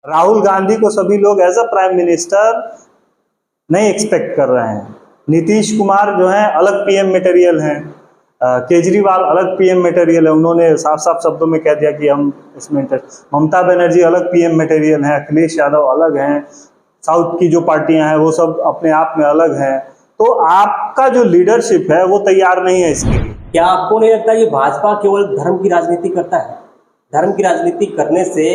राहुल गांधी को सभी लोग एज अ प्राइम मिनिस्टर नहीं एक्सपेक्ट कर रहे हैं। नीतीश कुमार जो है अलग पीएम मटेरियल हैं, केजरीवाल अलग पीएम मटेरियल है, उन्होंने साफ साफ शब्दों में कह दिया कि हम इसमें ममता बनर्जी अलग पीएम मटेरियल हैं, अखिलेश यादव अलग हैं, साउथ की जो पार्टियां हैं वो सब अपने आप में अलग हैं। तो आपका जो लीडरशिप है वो तैयार नहीं है इसके लिए। क्या आपको नहीं लगता ये भाजपा केवल धर्म की राजनीति करता है? धर्म की राजनीति करने से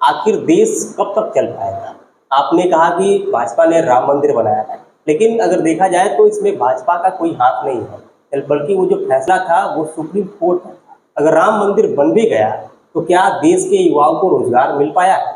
आखिर देश कब तक चल पाएगा? आपने कहा कि भाजपा ने राम मंदिर बनाया है, लेकिन अगर देखा जाए तो इसमें भाजपा का कोई हाथ नहीं है, बल्कि वो जो फैसला था वो सुप्रीम कोर्ट का था। अगर राम मंदिर बन भी गया तो क्या देश के युवाओं को रोजगार मिल पाया है?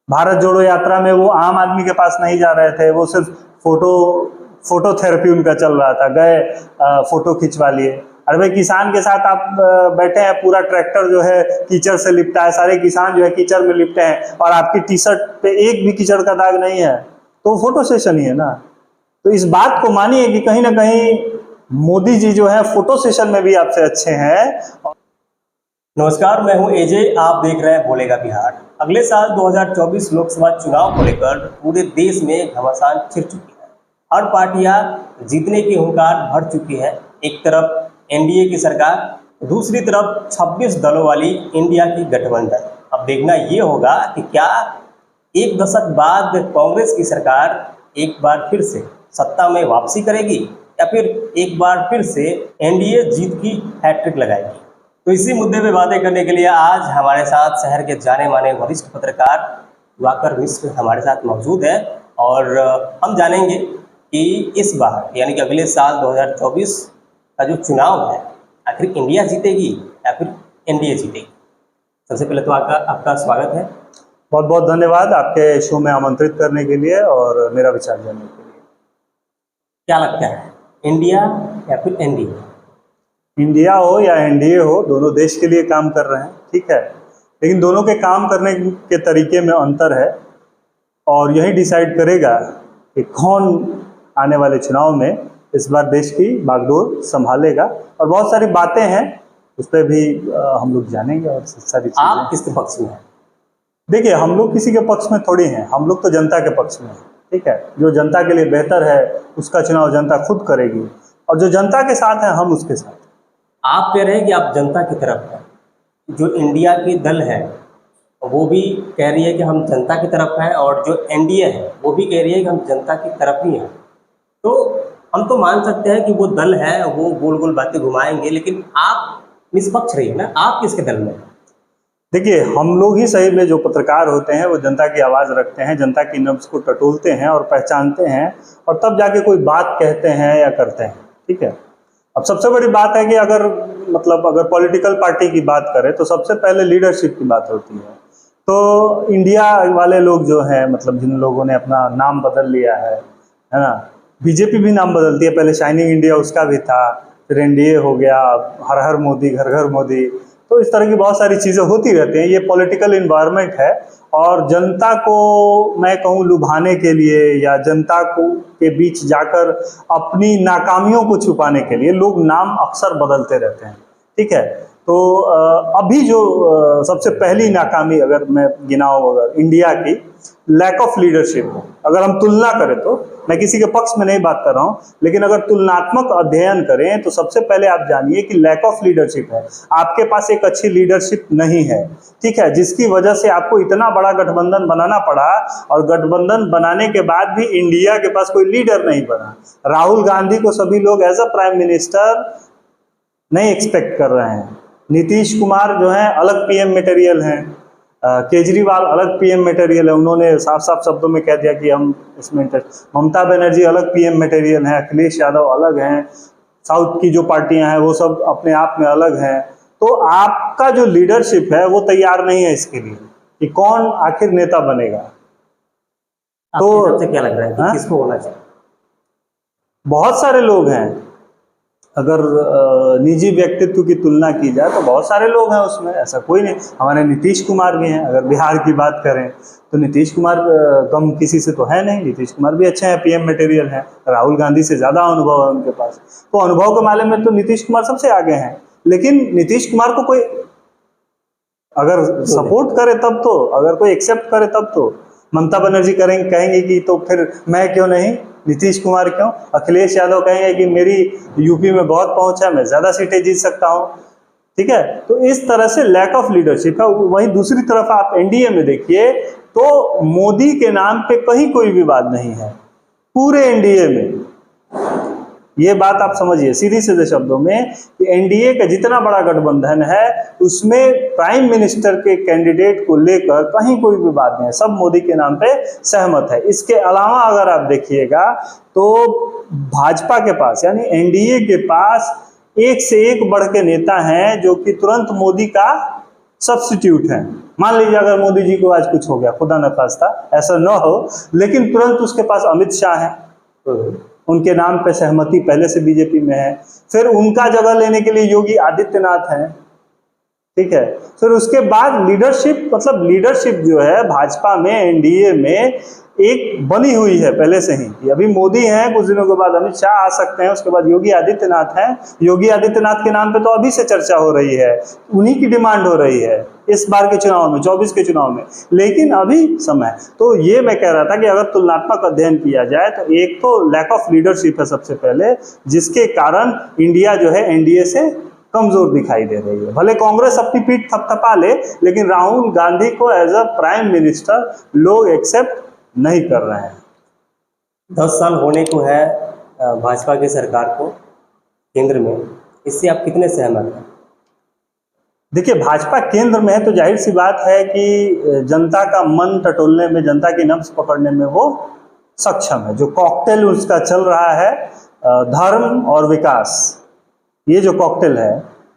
भारत जोड़ो यात्रा में वो आम आदमी के पास नहीं जा रहे थे, वो सिर्फ फोटो थेरेपी उनका चल रहा था, गए फोटो खिंचवा लिए। अरे भाई, किसान के साथ आप बैठे हैं, पूरा ट्रैक्टर जो है कीचड़ से लिपटा है, सारे किसान जो है कीचड़ में लिपटे हैं और आपकी टी शर्ट पे एक भी कीचड़ का दाग नहीं है, तो फोटो सेशन ही है ना। तो इस बात को मानिए कि कहीं ना कहीं मोदी जी जो है फोटो सेशन में भी आपसे अच्छे हैं। नमस्कार, मैं हूं एजे, आप देख रहे हैं बोलेगा बिहार। अगले साल 2024 लोकसभा चुनाव को लेकर पूरे देश में घमासान छिड़ चुकी है। हर पार्टियां जीतने की हुंकार भर चुकी है। एक तरफ एनडीए की सरकार, दूसरी तरफ 26 दलों वाली इंडिया की गठबंधन। अब देखना ये होगा कि क्या एक दशक बाद कांग्रेस की सरकार एक बार फिर से सत्ता में वापसी करेगी या फिर एक बार फिर से एनडीए जीत की हैट्रिक लगाएगी। तो इसी मुद्दे पे बातें करने के लिए आज हमारे साथ शहर के जाने माने वरिष्ठ पत्रकार दिवाकर मिश्र हमारे साथ मौजूद है और हम जानेंगे कि इस बार यानी कि अगले साल 2024 का जो चुनाव है आखिर इंडिया जीतेगी या फिर एनडीए जीतेगी। सबसे पहले तो आपका स्वागत है। बहुत बहुत धन्यवाद आपके शो में आमंत्रित करने के लिए और मेरा विचार जानने के लिए। क्या लगता है, इंडिया या फिर एनडीए? इंडिया हो या एनडीए हो, दोनों देश के लिए काम कर रहे हैं, ठीक है, लेकिन दोनों के काम करने के तरीके में अंतर है और यही डिसाइड करेगा कि कौन आने वाले चुनाव में इस बार देश की बागडोर संभालेगा। और बहुत सारी बातें हैं, उस पर भी हम लोग जानेंगे और सारी चीजें। आप किस पक्ष में हैं? देखिए, हम लोग किसी के पक्ष में थोड़ी हैं, हम लोग तो जनता के पक्ष में हैं, ठीक है। जो जनता के लिए बेहतर है उसका चुनाव जनता खुद करेगी और जो जनता के साथ है हम उसके साथ। आप कह रहे हैं कि आप जनता की तरफ हैं, जो इंडिया की दल है वो भी कह रही है कि हम जनता की तरफ हैं और जो एनडीए है वो भी कह रही है कि हम जनता की तरफ ही हैं। तो हम तो मान सकते हैं कि वो दल है वो गोल गोल बातें घुमाएंगे, लेकिन आप निष्पक्ष रहिए ना, आप किसके दल में? देखिए, हम लोग ही सही में जो पत्रकार होते हैं वो जनता की आवाज़ रखते हैं, जनता की नब्ज़ को टटोलते हैं और पहचानते हैं और तब जाके कोई बात कहते हैं या करते हैं, ठीक है। अब सबसे बड़ी बात है कि अगर पॉलिटिकल पार्टी की बात करें तो सबसे पहले लीडरशिप की बात होती है। तो इंडिया वाले लोग जो हैं, जिन लोगों ने अपना नाम बदल लिया है ना, बीजेपी भी नाम बदलती है, पहले शाइनिंग इंडिया उसका भी था, फिर एनडीए हो गया, हर हर मोदी, घर घर मोदी। तो इस तरह की बहुत सारी चीज़ें होती रहती हैं। ये पॉलिटिकल इन्वायरमेंट है और जनता को मैं कहूँ लुभाने के लिए या जनता को के बीच जाकर अपनी नाकामियों को छुपाने के लिए लोग नाम अक्सर बदलते रहते हैं, ठीक है। तो अभी जो सबसे पहली नाकामी अगर मैं गिनाऊँ अगर इंडिया की, लैक ऑफ लीडरशिप, अगर हम तुलना करें तो, मैं किसी के पक्ष में नहीं बात कर रहा हूँ, लेकिन अगर तुलनात्मक अध्ययन करें तो सबसे पहले आप जानिए कि लैक ऑफ लीडरशिप है। आपके पास एक अच्छी लीडरशिप नहीं है, ठीक है, जिसकी वजह से आपको इतना बड़ा गठबंधन बनाना पड़ा और गठबंधन बनाने के बाद भी इंडिया के पास कोई लीडर नहीं बना। राहुल गांधी को सभी लोग एज अ प्राइम मिनिस्टर नहीं एक्सपेक्ट कर रहे हैं। नीतीश कुमार जो है अलग पीएम मटेरियल हैं, केजरीवाल अलग पीएम मटेरियल है, उन्होंने साफ साफ शब्दों में कह दिया कि हम इसमें ममता बनर्जी अलग पीएम मटेरियल हैं, अखिलेश यादव अलग हैं, साउथ की जो पार्टियां हैं वो सब अपने आप में अलग हैं। तो आपका जो लीडरशिप है वो तैयार नहीं है इसके लिए कि कौन आखिर नेता बनेगा। तो क्या लग रहा है कि किसको होना चाहिए? बहुत सारे लोग हैं, अगर निजी व्यक्तित्व की तुलना की जाए तो बहुत सारे लोग हैं उसमें, ऐसा कोई नहीं। हमारे नीतीश कुमार भी हैं, अगर बिहार की बात करें तो नीतीश कुमार कम किसी से तो है नहीं, नीतीश कुमार भी अच्छे हैं, पीएम मटेरियल हैं, राहुल गांधी से ज़्यादा अनुभव है उनके पास। तो अनुभव के मामले में तो नीतीश कुमार सबसे आगे हैं, लेकिन नीतीश कुमार को कोई अगर सपोर्ट करे तब तो, अगर कोई एक्सेप्ट करे तब तो। ममता बनर्जी कहेंगे कि तो फिर मैं क्यों नहीं, नीतीश कुमार क्यों, अखिलेश यादव कहेंगे कि मेरी यूपी में बहुत पहुंच है, मैं ज्यादा सीटें जीत सकता हूं। ठीक है, तो इस तरह से लैक ऑफ लीडरशिप है। वहीं दूसरी तरफ आप एनडीए में देखिए तो मोदी के नाम पे कहीं कोई विवाद नहीं है पूरे एनडीए में। ये बात आप समझिए सीधे सीधे शब्दों में कि एनडीए का जितना बड़ा गठबंधन है उसमें प्राइम मिनिस्टर के कैंडिडेट को लेकर कहीं कोई विवाद नहीं है, सब मोदी के नाम पे सहमत है। इसके अलावा अगर आप देखिएगा तो भाजपा के पास यानी एनडीए के पास एक से एक बढ़ के नेता हैं जो कि तुरंत मोदी का सब्स्टिट्यूट है। मान लीजिए अगर मोदी जी को आज कुछ हो गया, खुदा न खास्ता ऐसा न हो, लेकिन तुरंत उसके पास अमित शाह है, उनके नाम पे सहमति पहले से बीजेपी में है। फिर उनका जगह लेने के लिए योगी आदित्यनाथ हैं। ठीक है, फिर उसके बाद लीडरशिप, मतलब लीडरशिप जो है भाजपा में एनडीए में एक बनी हुई है पहले से ही। अभी मोदी हैं, कुछ दिनों के बाद अमित शाह आ सकते हैं, उसके बाद योगी आदित्यनाथ हैं। योगी आदित्यनाथ के नाम पे तो अभी से चर्चा हो रही है, उन्हीं की डिमांड हो रही है इस बार के चुनाव में, 24 के चुनाव में, लेकिन अभी समय। तो ये मैं कह रहा था कि अगर तुलनात्मक अध्ययन किया जाए तो एक तो लैक ऑफ लीडरशिप है सबसे पहले, जिसके कारण इंडिया जो है एनडीए से कमजोर दिखाई दे रही है। भले कांग्रेस अपनी पीठ थपथपा ले, लेकिन राहुल गांधी को एज अ प्राइम मिनिस्टर लोग एक्सेप्ट नहीं कर रहे हैं। 10 साल होने को है भाजपा की सरकार को केंद्र में, इससे आप कितने सहमत हैं? देखिए, भाजपा केंद्र में है तो जाहिर सी बात है कि जनता का मन टटोलने में, जनता की नब्ज पकड़ने में वो सक्षम है। जो कॉकटेल उसका चल रहा है धर्म और विकास, ये जो कॉकटेल है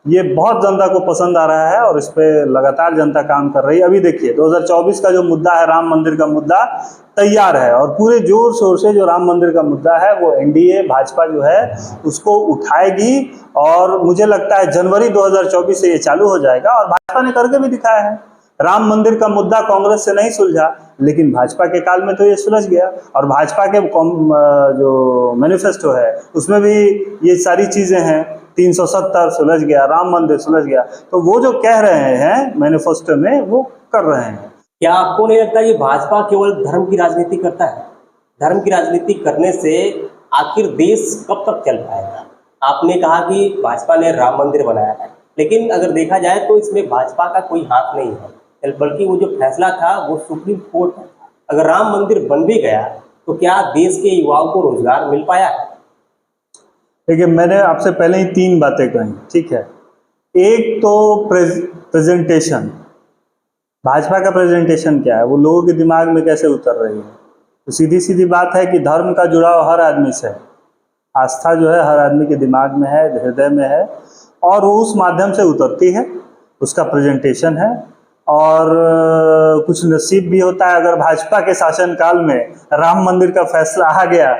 ये बहुत जनता को पसंद आ रहा है और इस पे लगातार जनता काम कर रही है। अभी देखिए 2024 का जो मुद्दा है, राम मंदिर का मुद्दा तैयार है और पूरे जोर शोर से जो राम मंदिर का मुद्दा है वो एनडीए भाजपा जो है उसको उठाएगी और मुझे लगता है जनवरी 2024 से ये चालू हो जाएगा। और भाजपा ने करके भी दिखाया है। राम मंदिर का मुद्दा कांग्रेस से नहीं सुलझा, लेकिन भाजपा के काल में तो ये सुलझ गया और भाजपा के जो मैनिफेस्टो है उसमें भी ये सारी चीजें हैं। 370 सुलझ गया, राम मंदिर सुलझ गया। तो वो जो कह रहे हैं मैनिफेस्टो में वो कर रहे हैं। क्या आपको नहीं लगता ये भाजपा केवल धर्म की राजनीति करता है? धर्म की राजनीति करने से आखिर देश कब तक चल पाएगा? आपने कहा कि भाजपा ने राम मंदिर बनाया है, लेकिन अगर देखा जाए तो इसमें भाजपा का कोई हाथ नहीं है, बल्कि वो जो फैसला था वो सुप्रीम कोर्ट का था। अगर राम मंदिर बन भी गया तो क्या देश के युवाओं को रोजगार मिल पाया है? देखिए, मैंने आपसे पहले ही 3 बातें कही, ठीक है। एक तो प्रेजेंटेशन, भाजपा का प्रेजेंटेशन क्या है, वो लोगों के दिमाग में कैसे उतर रही है। तो सीधी सीधी बात है कि धर्म का जुड़ाव हर आदमी से है, आस्था जो है हर आदमी के दिमाग में है, हृदय में है और वो उस माध्यम से उतरती है, उसका प्रेजेंटेशन है। और कुछ नसीब भी होता है, अगर भाजपा के शासनकाल में राम मंदिर का फैसला आ गया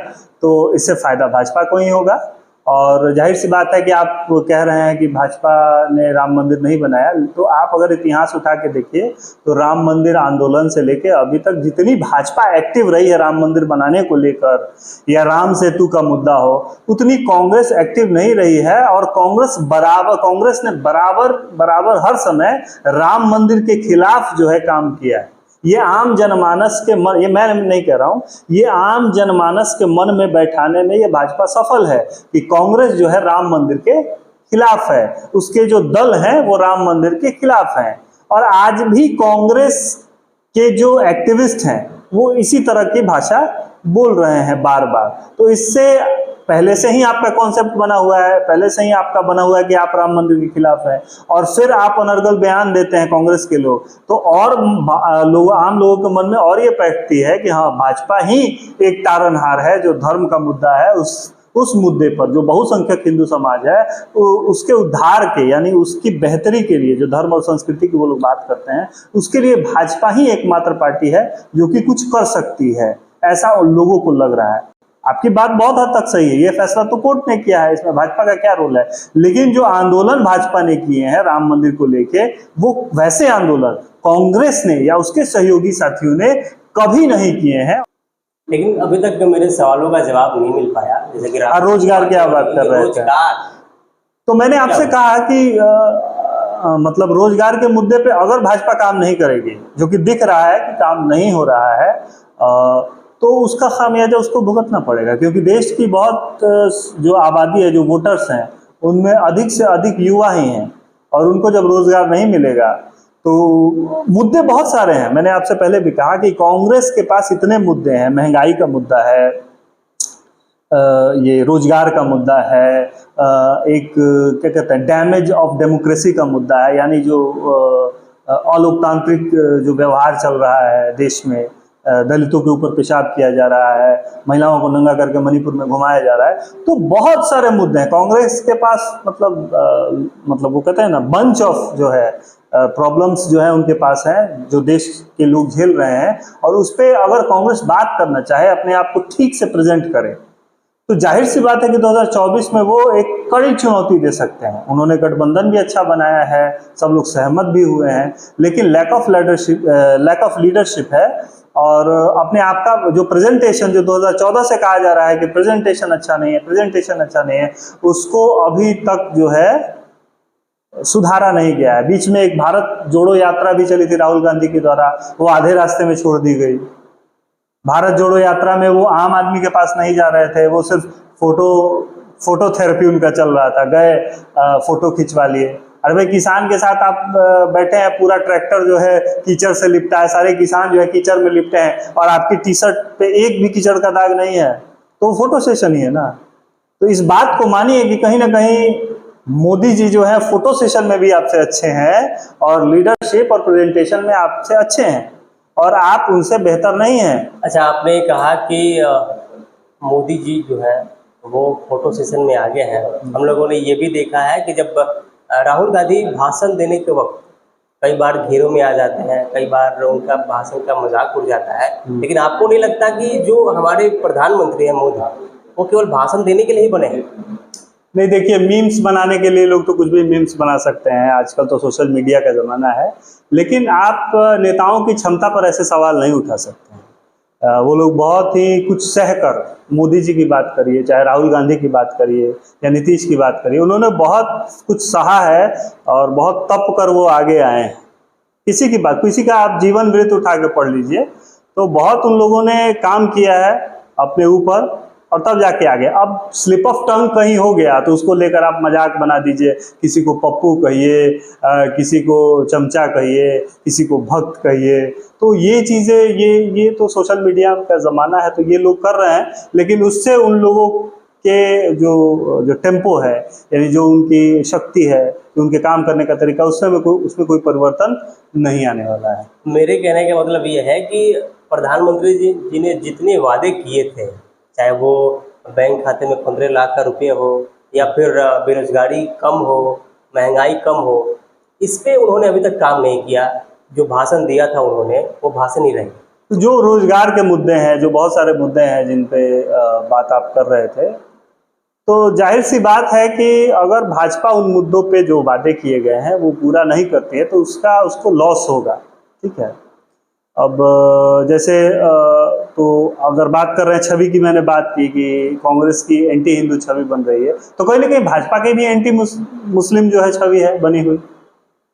तो इससे फायदा भाजपा को ही होगा। और जाहिर सी बात है कि आप कह रहे हैं कि भाजपा ने राम मंदिर नहीं बनाया, तो आप अगर इतिहास उठा के देखिए तो राम मंदिर आंदोलन से लेके अभी तक जितनी भाजपा एक्टिव रही है राम मंदिर बनाने को लेकर या राम सेतु का मुद्दा हो, उतनी कांग्रेस एक्टिव नहीं रही है। और कांग्रेस ने बराबर हर समय राम मंदिर के खिलाफ जो है काम किया है। ये आम जनमानस के मन, ये मैं नहीं कह रहा हूं, ये आम जनमानस के मन में बैठाने में ये भाजपा सफल है कि कांग्रेस जो है राम मंदिर के खिलाफ है, उसके जो दल हैं वो राम मंदिर के खिलाफ हैं। और आज भी कांग्रेस के जो एक्टिविस्ट हैं वो इसी तरह की भाषा बोल रहे हैं बार बार। तो इससे पहले से ही आपका कॉन्सेप्ट बना हुआ है, पहले से ही आपका बना हुआ है कि आप राम मंदिर के खिलाफ है और फिर आप अनर्गल बयान देते हैं कांग्रेस के लोग, तो और आम लोगों के मन में और ये बैठती है कि हाँ, भाजपा ही एक तारनहार है जो धर्म का मुद्दा है, उस मुद्दे पर जो बहुसंख्यक हिंदू समाज है उसके उद्धार के, यानी उसकी बेहतरी के लिए, जो धर्म और संस्कृति की वो लोग बात करते हैं, उसके लिए भाजपा ही एकमात्र पार्टी है जो कि कुछ कर सकती है, ऐसा लोगों को लग रहा है। आपकी बात बहुत हद तक सही है, ये फैसला तो कोर्ट ने किया है, इसमें भाजपा का क्या रोल है। लेकिन जो आंदोलन भाजपा ने किए हैं राम मंदिर को लेके, वो वैसे आंदोलन कांग्रेस ने या उसके सहयोगी साथियों ने कभी नहीं किए हैं। लेकिन अभी तक मेरे सवालों का जवाब नहीं मिल पाया। जैसे कि रोजगार की आप बात कर रहे थे, तो मैंने आपसे कहा कि मतलब रोजगार के मुद्दे पे अगर भाजपा काम नहीं करेगी, जो कि दिख रहा है कि काम नहीं हो रहा है, तो उसका खामियाजा उसको भुगतना पड़ेगा, क्योंकि देश की बहुत जो आबादी है, जो वोटर्स हैं, उनमें अधिक से अधिक युवा ही हैं, और उनको जब रोजगार नहीं मिलेगा तो मुद्दे बहुत सारे हैं। मैंने आपसे पहले भी कहा कि कांग्रेस के पास इतने मुद्दे हैं, महंगाई का मुद्दा है, ये रोजगार का मुद्दा है, एक क्या कहते हैं डैमेज ऑफ डेमोक्रेसी का मुद्दा है, यानी जो अलोकतांत्रिक जो व्यवहार चल रहा है देश में, दलितों के ऊपर पेशाब किया जा रहा है, महिलाओं को नंगा करके मणिपुर में घुमाया जा रहा है, तो बहुत सारे मुद्दे हैं कांग्रेस के पास। मतलब वो कहते हैं ना, बंच ऑफ जो है प्रॉब्लम्स जो है उनके पास हैं, जो देश के लोग झेल रहे हैं, और उस पर अगर कांग्रेस बात करना चाहे, अपने आप को ठीक से प्रेजेंट करे, तो जाहिर सी बात है कि 2024 में वो एक कड़ी चुनौती दे सकते हैं। उन्होंने गठबंधन भी अच्छा बनाया है, सब लोग सहमत भी हुए हैं, लेकिन लैक ऑफ लीडरशिप है, और अपने आप का जो प्रेजेंटेशन, जो 2014 से कहा जा रहा है कि प्रेजेंटेशन अच्छा नहीं है, उसको अभी तक जो है सुधारा नहीं गया है। बीच में एक भारत जोड़ो यात्रा भी चली थी राहुल गांधी के द्वारा, वो आधे रास्ते में छोड़ दी गई। भारत जोड़ो यात्रा में वो आम आदमी के पास नहीं जा रहे थे, वो सिर्फ फोटो थेरेपी उनका चल रहा था, गए फोटो खिंचवा लिए। अरे भाई, किसान के साथ आप बैठे हैं, पूरा ट्रैक्टर जो है कीचड़ से लिपटा है, सारे किसान जो है कीचड़ में लिपटे हैं, और आपकी टी शर्ट पे एक भी कीचड़ का दाग नहीं है, तो वो फोटो सेशन ही है ना। तो इस बात को मानिए कि कहीं ना कहीं मोदी जी जो है फोटो सेशन में भी आपसे अच्छे हैं, और लीडरशिप और प्रेजेंटेशन में आपसे अच्छे हैं, और आप उनसे बेहतर नहीं हैं। अच्छा, आपने कहा कि मोदी जी जो है वो फोटो सेशन में आगे हैं। हम लोगों ने ये भी देखा है कि जब राहुल गांधी भाषण देने के वक्त कई बार घेरों में आ जाते हैं, कई बार उनका भाषण का मजाक उड़ जाता है, लेकिन आपको नहीं लगता कि जो हमारे प्रधानमंत्री हैं मोदी, वो केवल भाषण देने के लिए ही बने हैं? नहीं, देखिए, मीम्स बनाने के लिए लोग तो कुछ भी मीम्स बना सकते हैं, आजकल तो सोशल मीडिया का ज़माना है, लेकिन आप नेताओं की क्षमता पर ऐसे सवाल नहीं उठा सकते हैं। वो लोग बहुत ही कुछ सहकर, मोदी जी की बात करिए, चाहे राहुल गांधी की बात करिए या नीतीश की बात करिए, उन्होंने बहुत कुछ सहा है और बहुत तप कर वो आगे आए हैं। किसी का आप जीवन वृत्त उठा के पढ़ लीजिए, तो बहुत उन लोगों ने काम किया है अपने ऊपर, और तब जाके आगे। अब स्लिप ऑफ टंग कहीं हो गया तो उसको लेकर आप मजाक बना दीजिए, किसी को पप्पू कहिए, किसी को चमचा कहिए, किसी को भक्त कहिए, तो ये चीज़ें, ये तो सोशल मीडिया का ज़माना है, तो ये लोग कर रहे हैं, लेकिन उससे उन लोगों के जो टेम्पो है, यानी जो उनकी शक्ति है, जो उनके काम करने का तरीका, उसमें कोई परिवर्तन नहीं आने वाला है। मेरे कहने का मतलब ये है कि प्रधानमंत्री जी ने जितने वादे किए थे, चाहे वो बैंक खाते में 15 लाख का रुपये हो, या फिर बेरोजगारी कम हो, महंगाई कम हो, इस पे उन्होंने अभी तक काम नहीं किया। जो भाषण दिया था उन्होंने, वो भाषण ही रहे। तो जो रोजगार के मुद्दे हैं, जो बहुत सारे मुद्दे हैं जिन पे बात आप कर रहे थे, तो जाहिर सी बात है कि अगर भाजपा उन मुद्दों पे जो वादे किए गए हैं वो पूरा नहीं करती है, तो उसको लॉस होगा। ठीक है, अब जैसे तो अगर बात कर रहे हैं छवि की, मैंने बात की कि कांग्रेस की एंटी हिंदू छवि बन रही है, तो कहीं ना कहीं भाजपा की भी एंटी मुस्लिम जो है छवि है बनी हुई।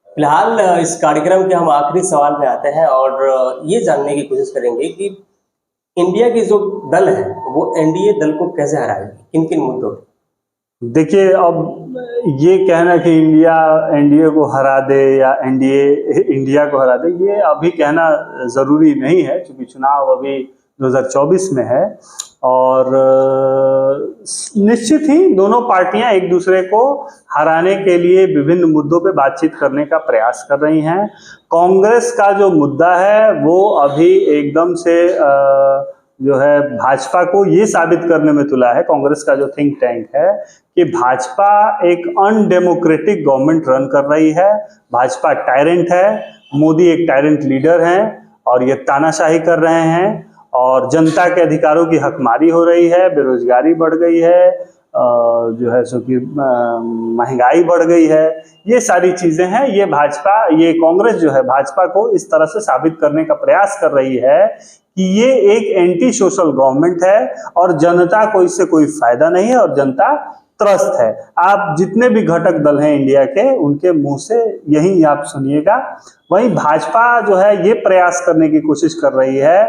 फिलहाल इस कार्यक्रम के हम आखिरी सवाल पे आते हैं, और ये जानने की कोशिश करेंगे कि इंडिया की जो दल है वो एनडीए दल को कैसे हराएगी, किन किन मुद्दों पर? देखिए, अब ये कहना कि इंडिया एनडीए को हरा दे या एनडीए इंडिया को हरा दे, ये अभी कहना ज़रूरी नहीं है, क्योंकि चुनाव अभी 2024 में है, और निश्चित ही दोनों पार्टियां एक दूसरे को हराने के लिए विभिन्न मुद्दों पे बातचीत करने का प्रयास कर रही हैं। कांग्रेस का जो मुद्दा है वो अभी एकदम से जो है भाजपा को ये साबित करने में तुला है, कांग्रेस का जो थिंक टैंक है, कि भाजपा एक अनडेमोक्रेटिक गवर्नमेंट रन कर रही है, भाजपा टायरेंट है, मोदी एक टायरेंट लीडर हैं, और ये तानाशाही कर रहे हैं, और जनता के अधिकारों की हकमारी हो रही है, बेरोजगारी बढ़ गई है, जो है सो कि महंगाई बढ़ गई है, ये सारी चीज़ें हैं। ये कांग्रेस जो है भाजपा को इस तरह से साबित करने का प्रयास कर रही है कि ये एक एंटी सोशल गवर्नमेंट है, और जनता को इससे कोई फायदा नहीं है, और जनता त्रस्त है। आप जितने भी घटक दल हैं इंडिया के, उनके मुंह से यही आप सुनिएगा। वहीं भाजपा जो है ये प्रयास करने की कोशिश कर रही है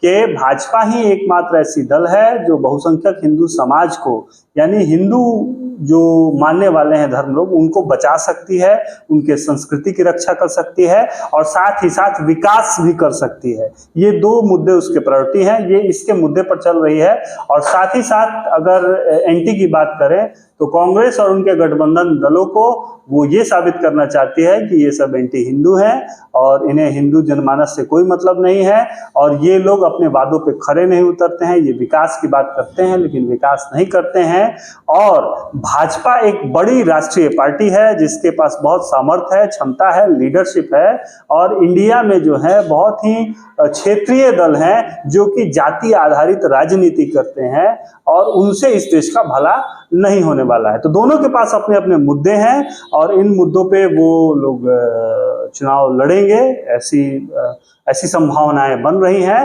कि भाजपा ही एकमात्र ऐसी दल है जो बहुसंख्यक हिंदू समाज को, यानी हिंदू जो मानने वाले हैं धर्म लोग, उनको बचा सकती है, उनके संस्कृति की रक्षा कर सकती है और साथ ही साथ विकास भी कर सकती है। ये दो मुद्दे उसके प्रायोरिटी हैं, ये इसके मुद्दे पर चल रही है। और साथ ही साथ अगर एंटी की बात करें तो कांग्रेस और उनके गठबंधन दलों को वो ये साबित करना चाहती है कि ये सब एंटी हिंदू हैं और इन्हें हिंदू जनमानस से कोई मतलब नहीं है और ये लोग अपने वादों पे खरे नहीं उतरते हैं। ये विकास की बात करते हैं लेकिन विकास नहीं करते हैं। और भाजपा एक बड़ी राष्ट्रीय पार्टी है जिसके पास बहुत सामर्थ्य है, क्षमता है, लीडरशिप है और इंडिया में जो है बहुत ही क्षेत्रीय दल हैं जो कि जाति आधारित राजनीति करते हैं और उनसे इस देश का भला नहीं होने वाला है। तो दोनों के पास अपने अपने मुद्दे हैं और इन मुद्दों पे वो लोग चुनाव लड़ेंगे, ऐसी संभावनाएं बन रही हैं।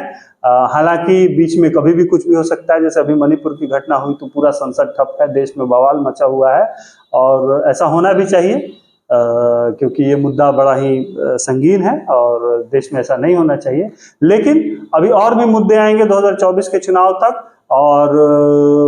हालांकि बीच में कभी भी कुछ भी हो सकता है, जैसे अभी मणिपुर की घटना हुई तो पूरा संसद ठप है, देश में बवाल मचा हुआ है और ऐसा होना भी चाहिए क्योंकि ये मुद्दा बड़ा ही संगीन है और देश में ऐसा नहीं होना चाहिए। लेकिन अभी और भी मुद्दे आएंगे 2024 के चुनाव तक और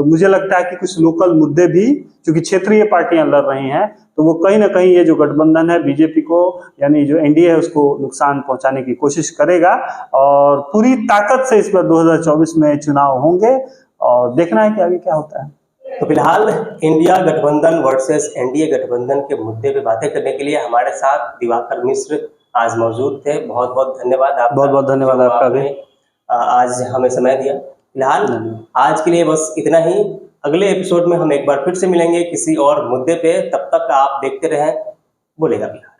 मुझे लगता है कि कुछ लोकल मुद्दे भी, क्योंकि क्षेत्रीय पार्टियां लड़ रही हैं, तो वो कहीं ना कहीं ये जो गठबंधन है बीजेपी को, यानी जो एनडीए है, उसको नुकसान पहुंचाने की कोशिश करेगा और पूरी ताकत से इस बार 2024 में चुनाव होंगे और देखना है कि आगे क्या होता है। तो फिलहाल इंडिया गठबंधन वर्सेस एनडीए गठबंधन के मुद्दे पे बातें करने के लिए हमारे साथ दिवाकर मिश्र आज मौजूद थे। बहुत बहुत धन्यवाद आपका। बहुत बहुत धन्यवाद आपका भी, आज हमें समय दिया। फिलहाल आज के लिए बस इतना ही। अगले एपिसोड में हम एक बार फिर से मिलेंगे किसी और मुद्दे पे। तब तक आप देखते रहें बोलेगा बिहार।